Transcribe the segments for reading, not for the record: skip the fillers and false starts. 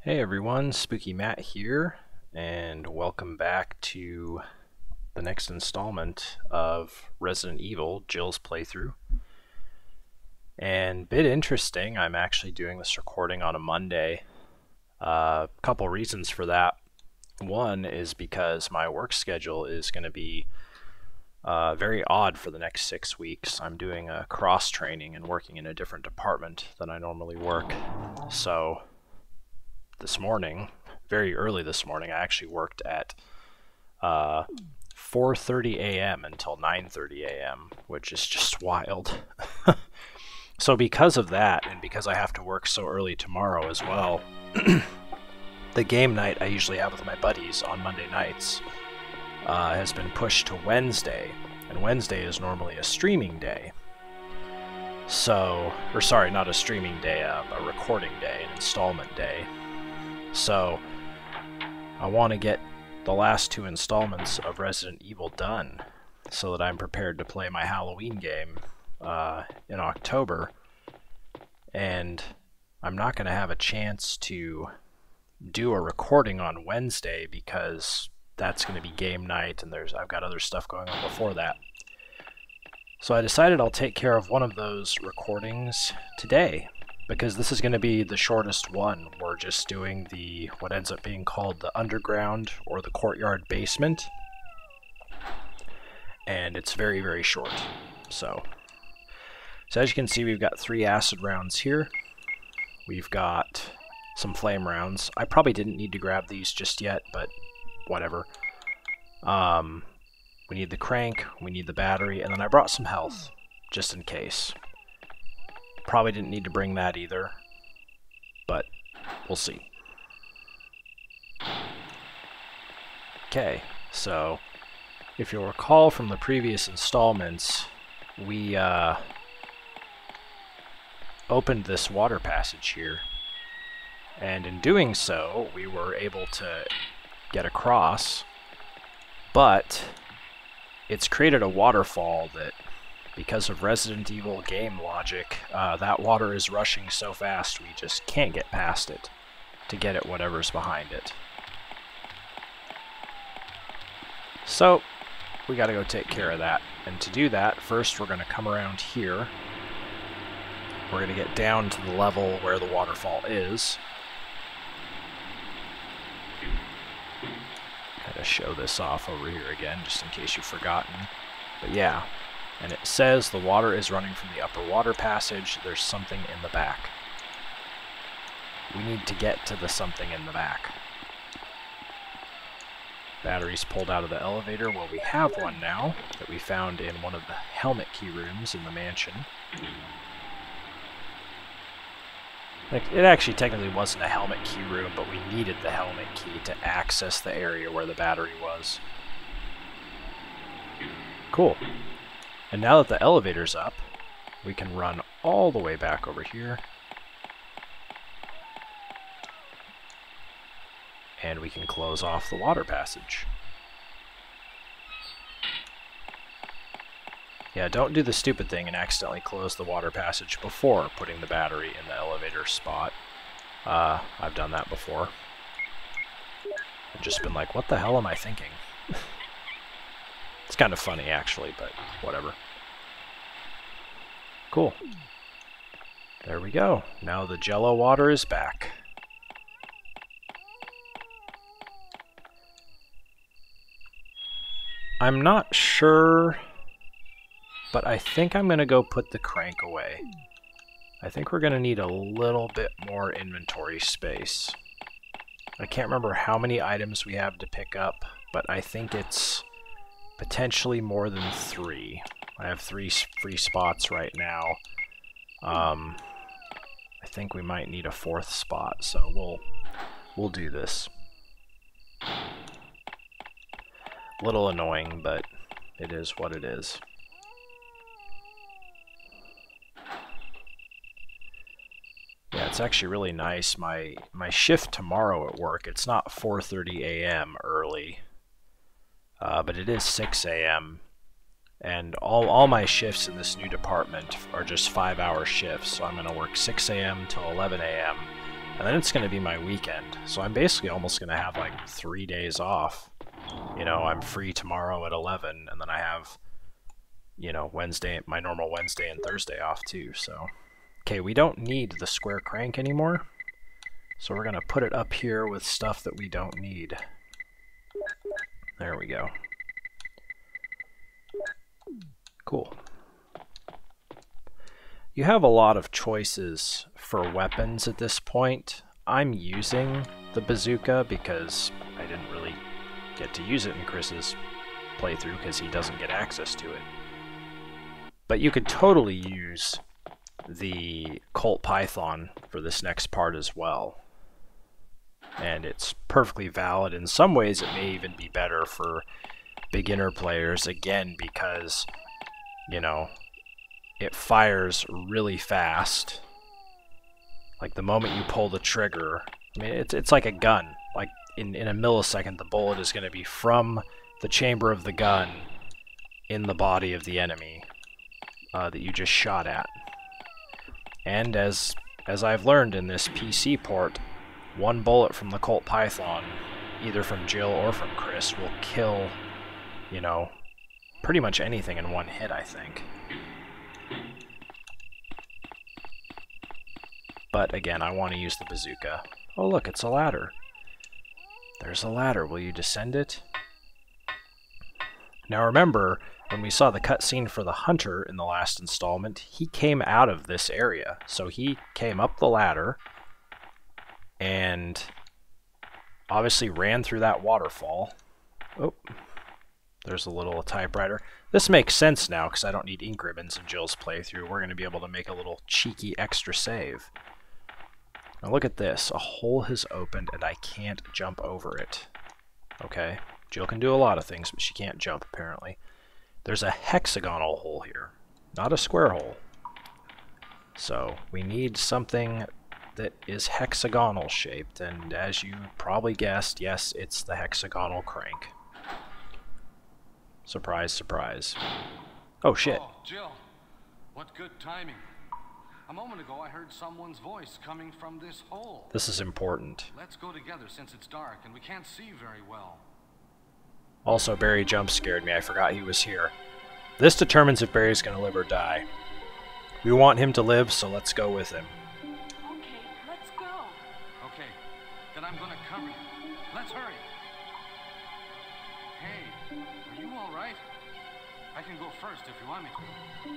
Hey everyone, Spooky Matt here, and welcome back to the next installment of Resident Evil, Jill's playthrough. And bit interesting, I'm actually doing this recording on a Monday. Couple reasons for that. One is because my work schedule is going to be very odd for the next 6 weeks. I'm doing a cross training and working in a different department than I normally work. So this morning, very early this morning, I actually worked at 4:30 a.m. until 9:30 a.m., which is just wild. So because of that, and because I have to work so early tomorrow as well, the game night I usually have with my buddies on Monday nights has been pushed to Wednesday, and Wednesday is normally a streaming day. So, or sorry, not a streaming day, a recording day, an installment day. So, I want to get the last 2 installments of Resident Evil done so that I'm prepared to play my Halloween game in October. And I'm not going to have a chance to do a recording on Wednesday because that's going to be game night and I've got other stuff going on before that. So I decided I'll take care of one of those recordings today, because this is going to be the shortest one. We're just doing what ends up being called the underground or the courtyard basement. And it's very, very short. So as you can see, we've got 3 acid rounds here. We've got some flame rounds. I probably didn't need to grab these just yet, but whatever. We need the crank, we need the battery, and then I brought some health, just in case. Probably didn't need to bring that either, but we'll see. Okay, so if you'll recall from the previous installments, we opened this water passage here, and in doing so, we were able to get across, but it's created a waterfall that, because of Resident Evil game logic, that water is rushing so fast we just can't get past it to get at whatever's behind it. So, we gotta go take care of that. And to do that, first we're gonna come around here. We're gonna get down to the level where the waterfall is. Gotta show this off over here again, just in case you've forgotten. But yeah. And it says the water is running from the upper water passage. There's something in the back. We need to get to the something in the back. Batteries pulled out of the elevator. Well, we have one now that we found in one of the helmet key rooms in the mansion. It actually technically wasn't a helmet key room, but we needed the helmet key to access the area where the battery was. Cool. And now that the elevator's up, we can run all the way back over here. And we can close off the water passage. Yeah, don't do the stupid thing and accidentally close the water passage before putting the battery in the elevator spot. I've done that before. I've just been like, what the hell am I thinking? It's kind of funny, actually, but whatever. Cool. There we go. Now the Jello water is back. I'm not sure, but I think I'm going to go put the crank away. I think we're going to need a little bit more inventory space. I can't remember how many items we have to pick up, but I think it's potentially more than 3. I have 3 free spots right now. I think we might need a 4th spot, so we'll do this. A little annoying, but it is what it is. Yeah, it's actually really nice. My shift tomorrow at work, it's not 4:30 a.m. early, but it is 6 a.m. And all my shifts in this new department are just 5-hour shifts, so I'm going to work 6 a.m. till 11 a.m. And then it's going to be my weekend. So I'm basically almost going to have like 3 days off. You know, I'm free tomorrow at 11, and then I have, you know, Wednesday, my normal Wednesday and Thursday off too, so. Okay, we don't need the square crank anymore. So we're going to put it up here with stuff that we don't need. There we go. Cool. You have a lot of choices for weapons at this point. I'm using the bazooka because I didn't really get to use it in Chris's playthrough because he doesn't get access to it. But you could totally use the Colt Python for this next part as well. And it's perfectly valid. In some ways it may even be better for beginner players, again, because, you know, it fires really fast. Like the moment you pull the trigger, I mean, it's like a gun. Like in a millisecond, the bullet is going to be from the chamber of the gun in the body of the enemy that you just shot at. And as I've learned in this PC port, one bullet from the Colt Python, either from Jill or from Chris, will kill, you know, pretty much anything in one hit, I think. But again, I want to use the bazooka. Oh look, it's a ladder. There's a ladder. Will you descend it? Now remember, when we saw the cutscene for the hunter in the last installment, he came out of this area. So he came up the ladder and obviously ran through that waterfall. Oh, there's a little typewriter. This makes sense now because I don't need ink ribbons in Jill's playthrough. We're going to be able to make a little cheeky extra save. Now look at this. A hole has opened and I can't jump over it. Okay, Jill can do a lot of things, but she can't jump apparently. There's a hexagonal hole here, not a square hole. So we need something that is hexagonal shaped, and as you probably guessed, yes, it's the hexagonal crank. Surprise, surprise. Oh shit. Oh, Jill, what good timing. A moment ago I heard someone's voice coming from this hole. This is important. Let's go together since it's dark and we can't see very well. Also, Barry jump scared me. I forgot he was here. This determines if Barry's going to live or die. We want him to live, so let's go with him. Okay, let's go. Okay, then I'm gonna cover you. Let's hurry. Hey, are you all right? I can go first if you want me to.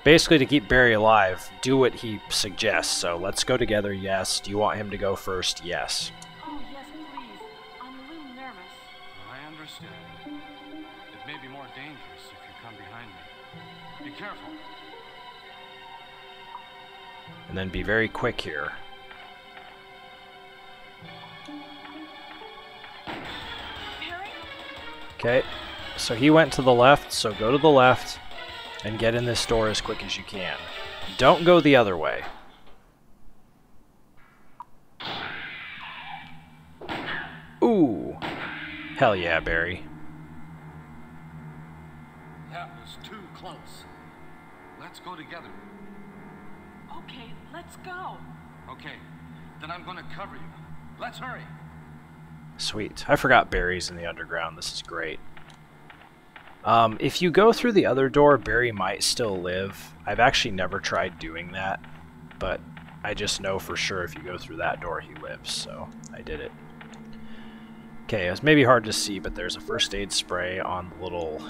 Basically, to keep Barry alive, do what he suggests. So let's go together, yes. Do you want him to go first? Yes. Oh, yes, please. I'm a little nervous. I understand. It may be more dangerous if you come behind me. Be careful. And then be very quick here. Harry? Okay, so he went to the left, so go to the left and get in this door as quick as you can. Don't go the other way. Ooh. Hell yeah, Barry. That was too close. Let's go together. Okay, let's go. Okay, then I'm gonna cover you. Let's hurry. Sweet. I forgot Barry's in the underground. This is great. If you go through the other door, Barry might still live. I've actually never tried doing that, but I just know for sure if you go through that door, he lives, so I did it. Okay, it's maybe hard to see, but there's a first aid spray on the little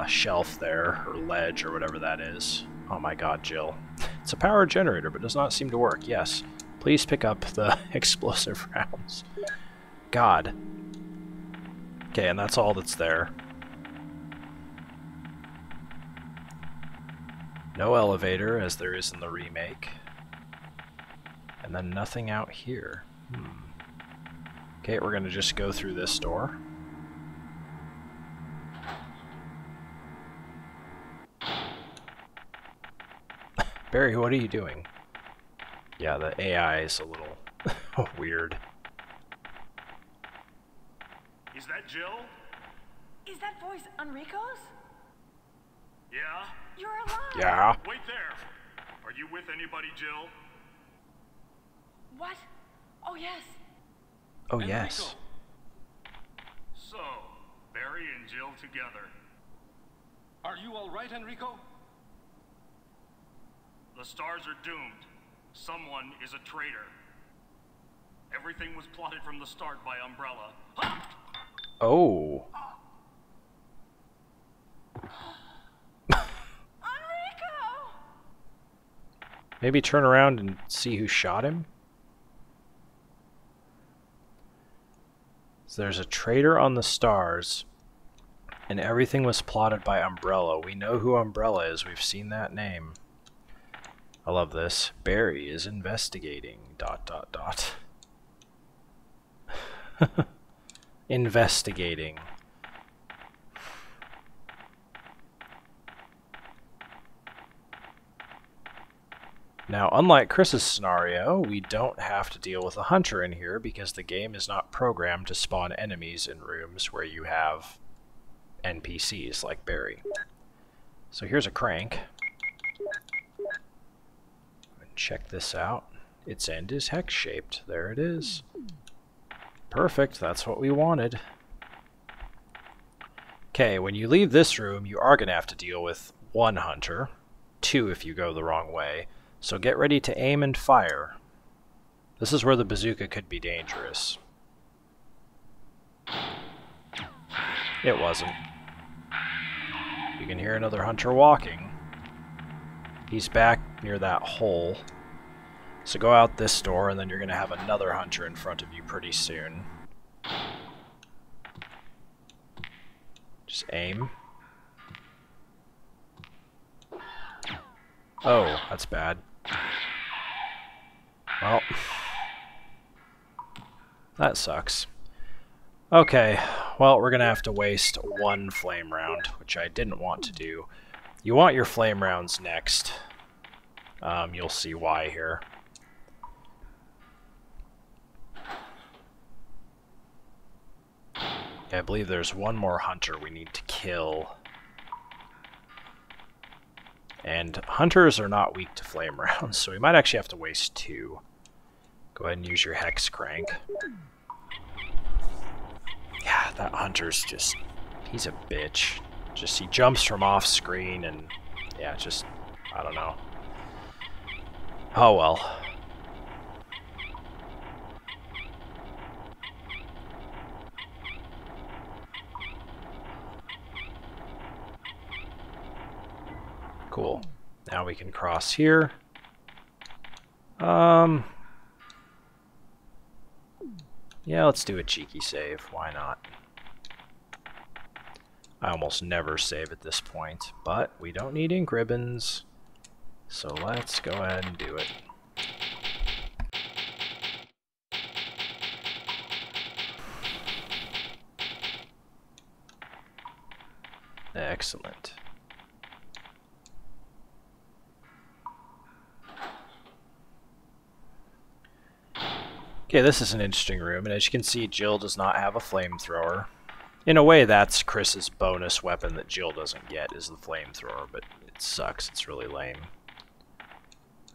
shelf there, or ledge, or whatever that is. Oh my god, Jill. It's a power generator, but does not seem to work. Yes. Please pick up the explosive rounds. God. Okay, and that's all that's there. No elevator, as there is in the remake. And then nothing out here. Okay, we're gonna just go through this door. Barry, what are you doing? Yeah, the AI is a little weird. Is that Jill? Is that voice Enrico's? Yeah? You're alive. Yeah. Wait there. Are you with anybody, Jill? What? Oh, yes. Oh, yes. So, Barry and Jill together. Are you all right, Enrico? The stars are doomed. Someone is a traitor. Everything was plotted from the start by Umbrella. Oh. Enrico! Maybe turn around and see who shot him? So there's a traitor on the stars, and everything was plotted by Umbrella. We know who Umbrella is. We've seen that name. I love this. Barry is investigating. ... Investigating. Now, unlike Chris's scenario, we don't have to deal with a hunter in here because the game is not programmed to spawn enemies in rooms where you have NPCs like Barry. So here's a crank. Check this out. Its end is hex-shaped. There it is. Perfect, that's what we wanted. Okay, when you leave this room, you are going to have to deal with 1 hunter, 2 if you go the wrong way. So get ready to aim and fire. This is where the bazooka could be dangerous. It wasn't. You can hear another hunter walking. He's back near that hole. So go out this door, and then you're going to have another hunter in front of you pretty soon. Just aim. Oh, that's bad. Well, that sucks. Okay, well, we're going to have to waste 1 flame round, which I didn't want to do. You want your flame rounds next. You'll see why here. I believe there's 1 more hunter we need to kill. And hunters are not weak to flame rounds, so we might actually have to waste 2. Go ahead and use your hex crank. Yeah, that hunter's just... he's a bitch. Just, he jumps from off screen and... yeah, just... I don't know. Oh well. Cool. Now we can cross here. Yeah, let's do a cheeky save. Why not? I almost never save at this point, but we don't need ink ribbons, so let's go ahead and do it. Excellent. Okay, this is an interesting room, and as you can see, Jill does not have a flamethrower. In a way, that's Chris's bonus weapon that Jill doesn't get, is the flamethrower, but it sucks. It's really lame.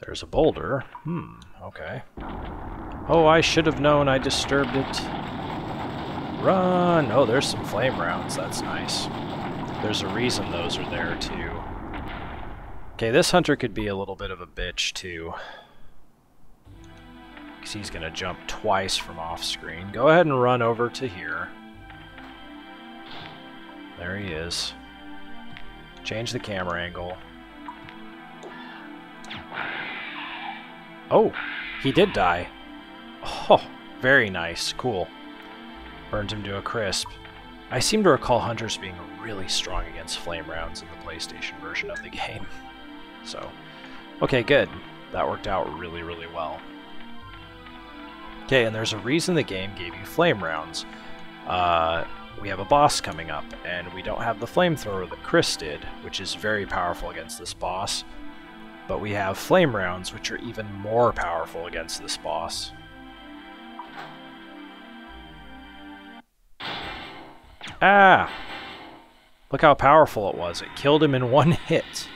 There's a boulder. Okay. Oh, I should have known I disturbed it. Run! Oh, there's some flame rounds. That's nice. There's a reason those are there, too. Okay, this hunter could be a little bit of a bitch, too. Because he's going to jump twice from off screen. Go ahead and run over to here. There he is. Change the camera angle. Oh, he did die. Oh, very nice. Cool. Burned him to a crisp. I seem to recall hunters being really strong against flame rounds in the PlayStation version of the game. So, okay, good. That worked out really, really well. Okay, and there's a reason the game gave you flame rounds. We have a boss coming up, and we don't have the flamethrower that Chris did, which is very powerful against this boss. But we have flame rounds, which are even more powerful against this boss. Ah! Look how powerful it was. It killed him in 1 hit.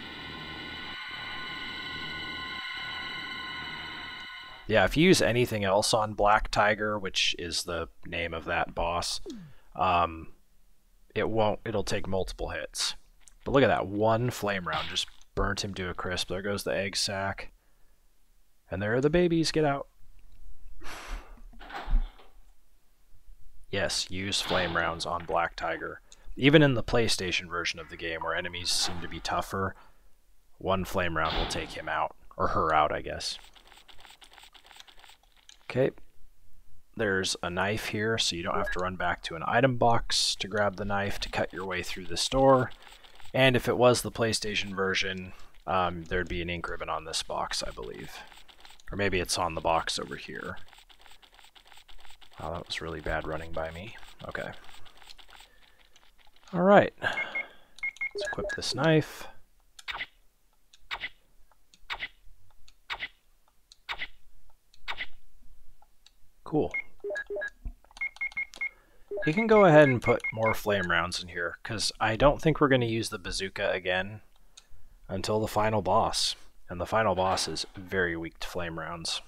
Yeah, if you use anything else on Black Tiger, which is the name of that boss, it'll take multiple hits. But look at that, one flame round just burnt him to a crisp. There goes the egg sac. And there are the babies, get out. Yes, use flame rounds on Black Tiger. Even in the PlayStation version of the game, where enemies seem to be tougher, one flame round will take him out. Or her out, I guess. Okay. There's a knife here, so you don't have to run back to an item box to grab the knife to cut your way through the store. And if it was the PlayStation version, there'd be an ink ribbon on this box, I believe. Or maybe it's on the box over here. Oh, that was really bad running by me. Okay. Alright. Let's equip this knife. Cool. You can go ahead and put more flame rounds in here, because I don't think we're going to use the bazooka again until the final boss. And the final boss is very weak to flame rounds.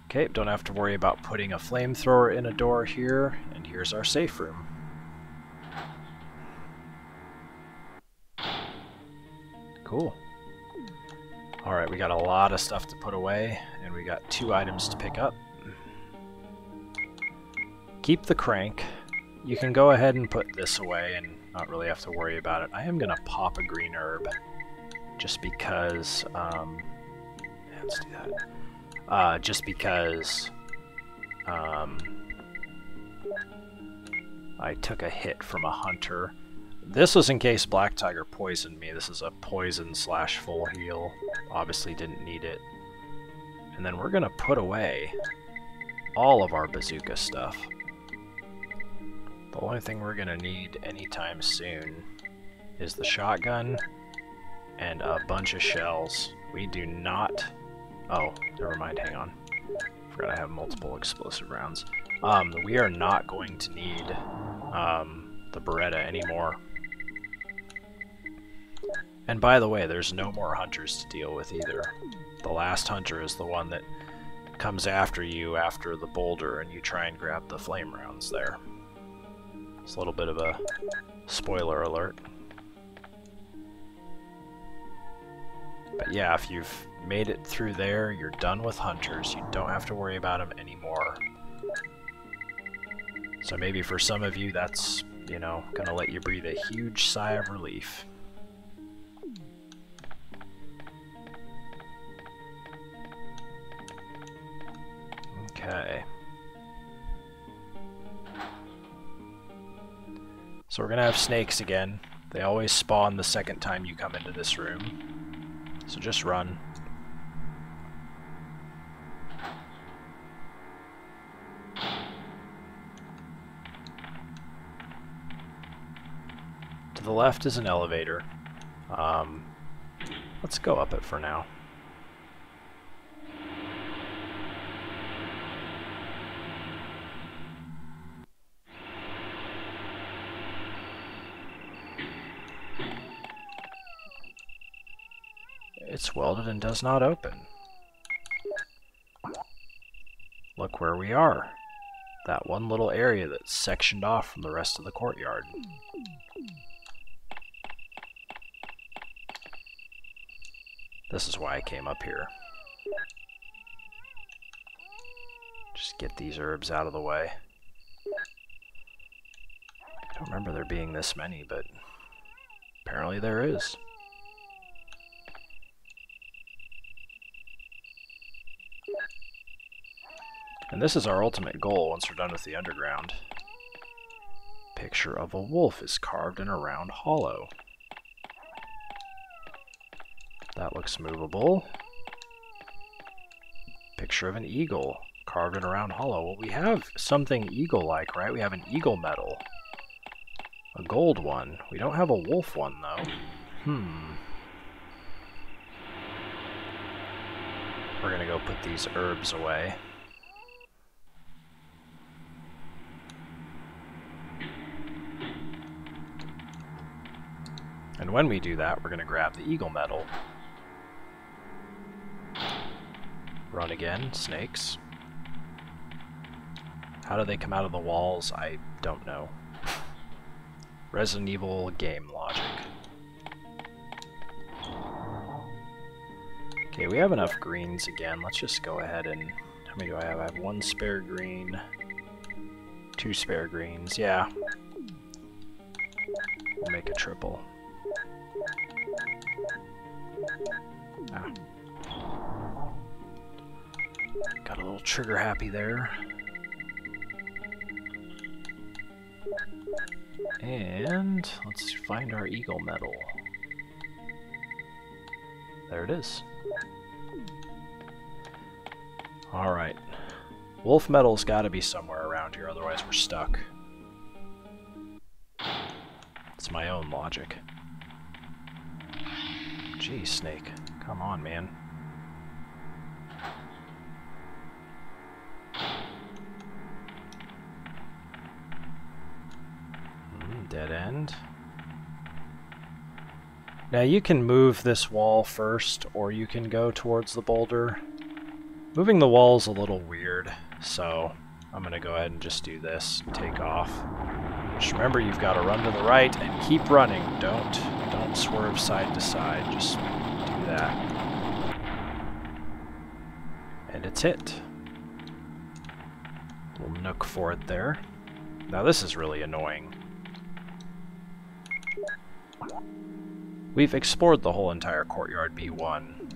Okay, don't have to worry about putting a flamethrower in a door here, and here's our safe room. Cool. Alright, we got a lot of stuff to put away, and we got 2 items to pick up. Keep the crank. You can go ahead and put this away and not really have to worry about it. I am going to pop a green herb, just because, yeah, let's do that. Just because I took a hit from a hunter. This was in case Black Tiger poisoned me. This is a poison / full heal. Obviously didn't need it. And then we're gonna put away all of our bazooka stuff. The only thing we're gonna need anytime soon is the shotgun and a bunch of shells. We do not... Oh, never mind, hang on. Forgot I have multiple explosive rounds. We are not going to need the Beretta anymore. And by the way, there's no more hunters to deal with either. The last hunter is the one that comes after you after the boulder, and you try and grab the flame rounds there. It's a little bit of a spoiler alert. But yeah, if you've made it through there, you're done with hunters. You don't have to worry about them anymore. So maybe for some of you, that's, you know, gonna let you breathe a huge sigh of relief. Okay. So we're gonna have snakes again. They always spawn the second time you come into this room. So just run. To the left is an elevator. Let's go up it for now. It's welded and does not open. Look where we are. That one little area that's sectioned off from the rest of the courtyard. This is why I came up here. Just get these herbs out of the way. I don't remember there being this many, but apparently there is. And this is our ultimate goal once we're done with the underground. Picture of a wolf is carved in a round hollow. That looks movable. Picture of an eagle carved in a round hollow. Well, we have something eagle-like, right? We have an eagle medal. A gold one. We don't have a wolf one, though. We're gonna go put these herbs away. And when we do that, we're going to grab the eagle medal. run again. Snakes. How do they come out of the walls? I don't know. Resident Evil game logic. Okay, we have enough greens again. Let's just go ahead and... How many do I have? I have 1 spare green. 2 spare greens. Yeah. We'll make a triple. Ah. Got a little trigger happy there. And let's find our eagle medal. There it is. Alright. Wolf medal's gotta be somewhere around here, otherwise we're stuck. It's my own logic. Gee, Snake. Come on, man. Dead end. Now you can move this wall first, or you can go towards the boulder. Moving the wall is a little weird, so I'm going to go ahead and just do this and take off. Just remember, you've got to run to the right and keep running. Don't swerve side to side. Just do that. And it's hit. Little nook for it there. Now this is really annoying. We've explored the whole entire courtyard B1.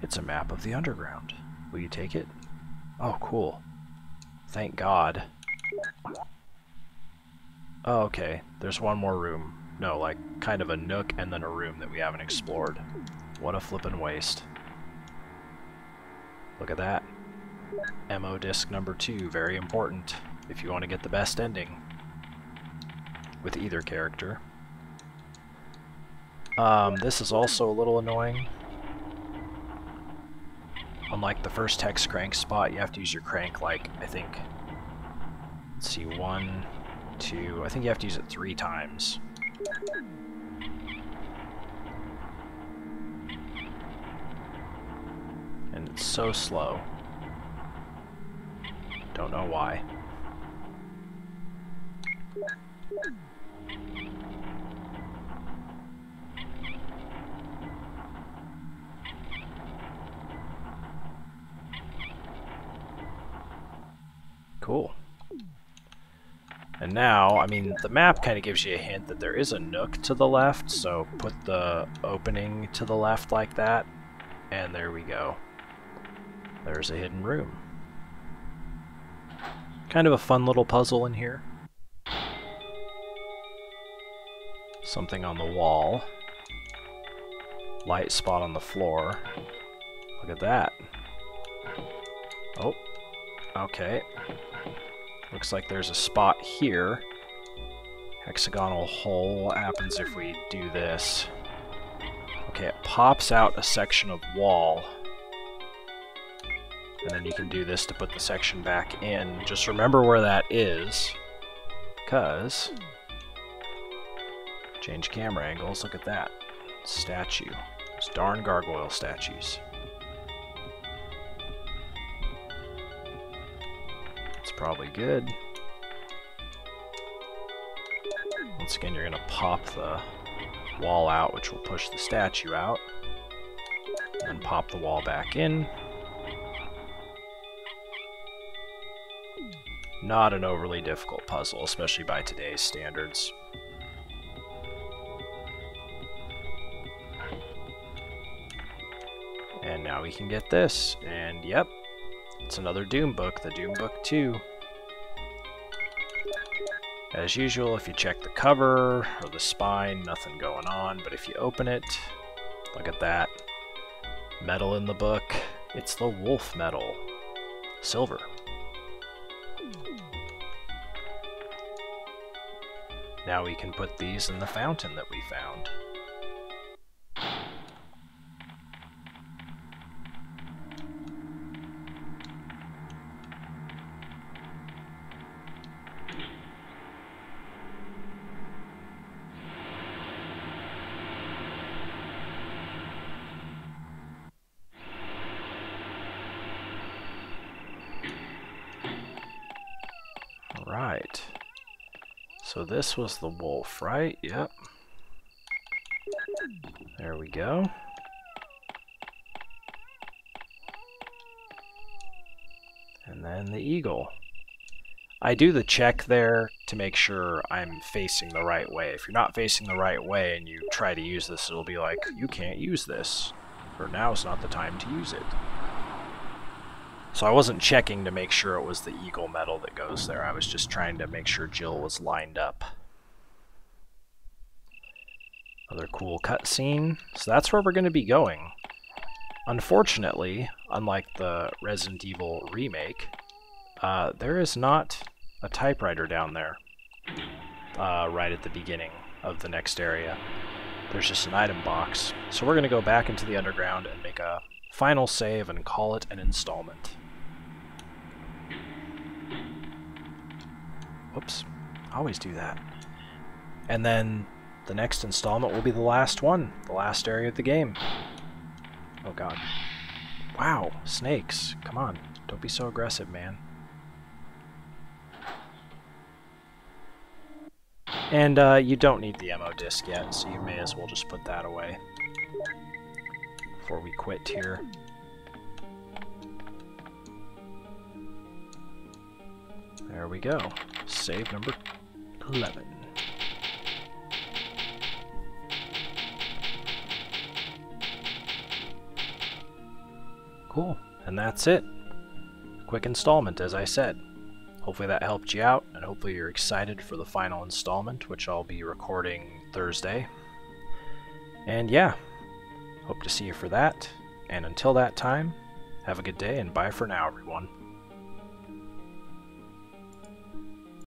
It's a map of the underground. Will you take it? Oh, cool. Thank God. Oh, okay. There's one more room. No, like, kind of a nook and then a room that we haven't explored. What a flippin' waste. Look at that. MO disc number 2, very important if you want to get the best ending with either character. This is also a little annoying. Unlike the first hex crank spot, you have to use your crank like, I think, let's see, 1, 2, I think you have to use it 3 times. And it's so slow. Don't know why. Cool. And now, I mean, the map kind of gives you a hint that there is a nook to the left, so put the opening to the left like that, and there we go. There's a hidden room. Kind of a fun little puzzle in here. Something on the wall. Light spot on the floor. Look at that. Oh, okay. Looks like there's a spot here. Hexagonal hole. What happens if we do this? Okay, it pops out a section of wall. And then you can do this to put the section back in. Just remember where that is, because... Change camera angles, look at that. Statue. Those darn gargoyle statues. It's probably good. Once again, you're going to pop the wall out, which will push the statue out. And pop the wall back in. Not an overly difficult puzzle, especially by today's standards. And now we can get this, and yep, it's another Doom book, the Doom Book 2. As usual, if you check the cover or the spine, nothing going on, but if you open it, look at that. Metal in the book, it's the wolf metal. Silver. Now we can put these in the fountain that we found. Right. So this was the wolf, right? Yep. There we go. And then the eagle. I do the check there to make sure I'm facing the right way. If you're not facing the right way and you try to use this, it'll be like, you can't use this. Or now's not the time to use it. So I wasn't checking to make sure it was the eagle medal that goes there. I was just trying to make sure Jill was lined up. Another cool cutscene. So that's where we're going to be going. Unfortunately, unlike the Resident Evil remake, there is not a typewriter down there right at the beginning of the next area. There's just an item box. So we're going to go back into the underground and make a final save and call it an installment. Whoops. I always do that. And then the next installment will be the last one, the last area of the game. Oh god. Wow, snakes. Come on, don't be so aggressive, man. And you don't need the ammo disc yet, so you may as well just put that away before we quit here. There we go. Save number 11. Cool, and that's it. Quick installment, as I said. Hopefully that helped you out, and hopefully you're excited for the final installment, which I'll be recording Thursday. And yeah, hope to see you for that. And until that time, have a good day, and bye for now, everyone.